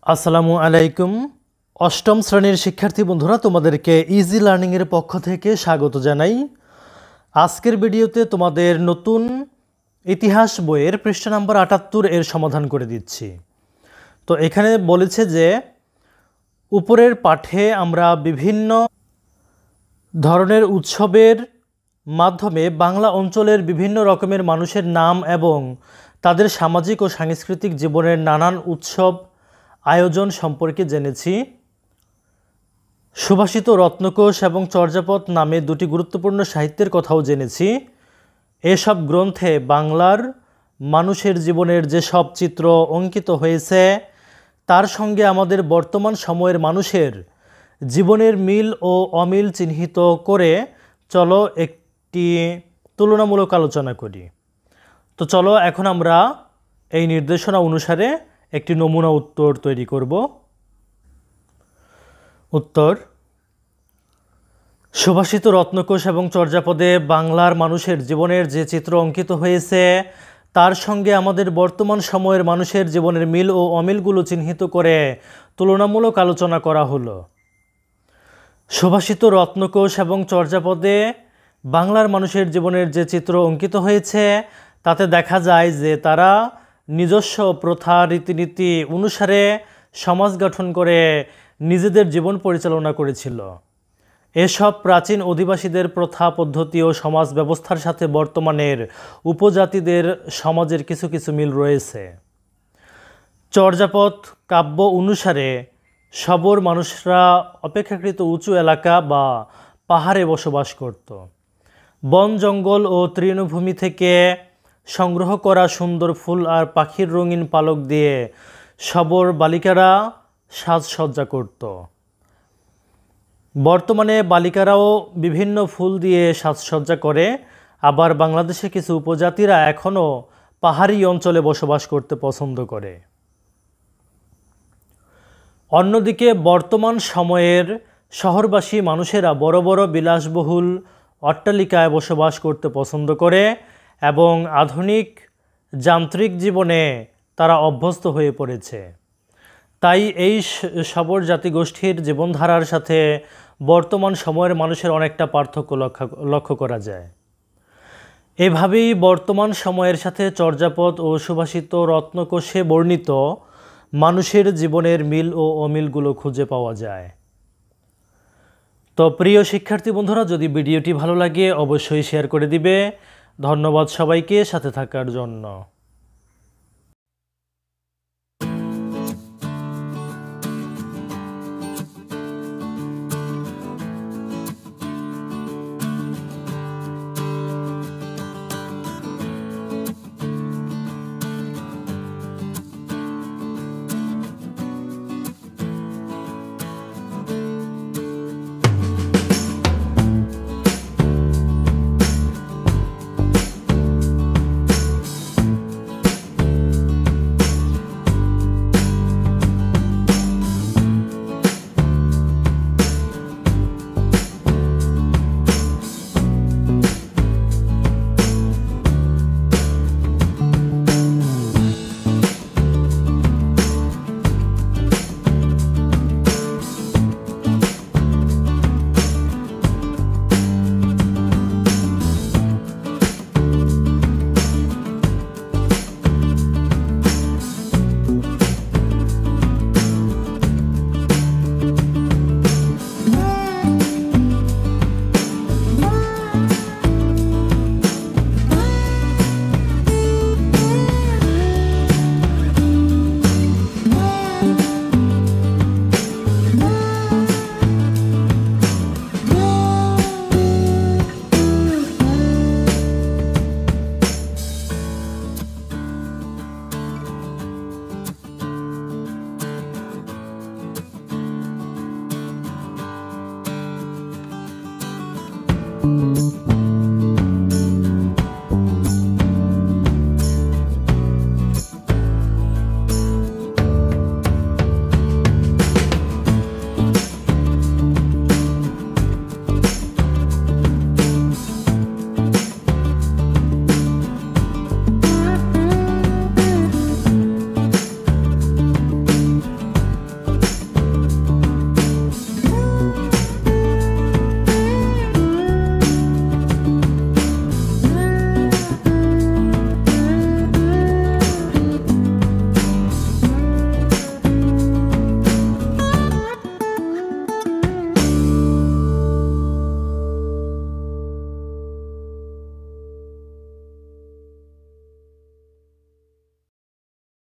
আসসালামু আলাইকুম। অষ্টম শ্রেণীর শিক্ষার্থী বন্ধুরা, তোমাদেরকে ইজি লার্নিংয়ের পক্ষ থেকে স্বাগত জানাই। আজকের ভিডিওতে তোমাদের নতুন ইতিহাস বইয়ের পৃষ্ঠা নাম্বার ৭৮ এর সমাধান করে দিচ্ছি। তো এখানে বলেছে যে উপরের পাঠে আমরা বিভিন্ন ধরনের উৎসবের মাধ্যমে বাংলা অঞ্চলের বিভিন্ন রকমের মানুষের নাম এবং তাদের সামাজিক ও সাংস্কৃতিক জীবনের নানান উৎসব আয়োজন সম্পর্কে জেনেছি। সুভাষিত রত্নকোষ এবং চর্যাপদ নামে দুটি গুরুত্বপূর্ণ সাহিত্যের কথাও জেনেছি। এসব গ্রন্থে বাংলার মানুষের জীবনের যেসব চিত্র অঙ্কিত হয়েছে তার সঙ্গে আমাদের বর্তমান সময়ের মানুষের জীবনের মিল ও অমিল চিহ্নিত করে চলো একটি তুলনামূলক আলোচনা করি। তো চলো এখন আমরা এই নির্দেশনা অনুসারে একটি নমুনা উত্তর তৈরি করব। উত্তর: সুভাষিত রত্নকোষ এবং চর্যাপদে বাংলার মানুষের জীবনের যে চিত্র অঙ্কিত হয়েছে তার সঙ্গে আমাদের বর্তমান সময়ের মানুষের জীবনের মিল ও অমিলগুলো চিহ্নিত করে তুলনামূলক আলোচনা করা হলো। সুভাষিত রত্নকোষ এবং চর্যাপদে বাংলার মানুষের জীবনের যে চিত্র অঙ্কিত হয়েছে তাতে দেখা যায় যে তারা নিজস্ব প্রথা রীতিনীতি অনুসারে সমাজ গঠন করে নিজেদের জীবন পরিচালনা করেছিল। এসব প্রাচীন অধিবাসীদের প্রথা পদ্ধতি ও সমাজ ব্যবস্থার সাথে বর্তমানের উপজাতিদের সমাজের কিছু কিছু মিল রয়েছে। চর্যাপদ কাব্য অনুসারে সবর মানুষরা অপেক্ষাকৃত উঁচু এলাকা বা পাহাড়ে বসবাস করত। বন জঙ্গল ও তৃণভূমি থেকে সংগ্রহ করা সুন্দর ফুল আর পাখির রঙিন পালক দিয়ে সবর বালিকারা সাজসজ্জা করত। বর্তমানে বালিকারাও বিভিন্ন ফুল দিয়ে সাজসজ্জা করে। আবার বাংলাদেশে কিছু উপজাতিরা এখনও পাহাড়ি অঞ্চলে বসবাস করতে পছন্দ করে। অন্যদিকে বর্তমান সময়ের শহরবাসী মানুষেরা বড় বড় বিলাসবহুল অট্টালিকায় বসবাস করতে পছন্দ করে এবং আধুনিক যান্ত্রিক জীবনে তারা অভ্যস্ত হয়ে পড়েছে। তাই এই সবর জাতিগোষ্ঠীর জীবনধারার সাথে বর্তমান সময়ের মানুষের অনেকটা পার্থক্য লক্ষ্য করা যায়। এভাবেই বর্তমান সময়ের সাথে চর্যাপদ ও সুভাষিত রত্নকোষে বর্ণিত মানুষের জীবনের মিল ও অমিলগুলো খুঁজে পাওয়া যায়। তো প্রিয় শিক্ষার্থী বন্ধুরা, যদি ভিডিওটি ভালো লাগে অবশ্যই শেয়ার করে দিবে। ধন্যবাদ সবাইকে সাথে থাকার জন্য।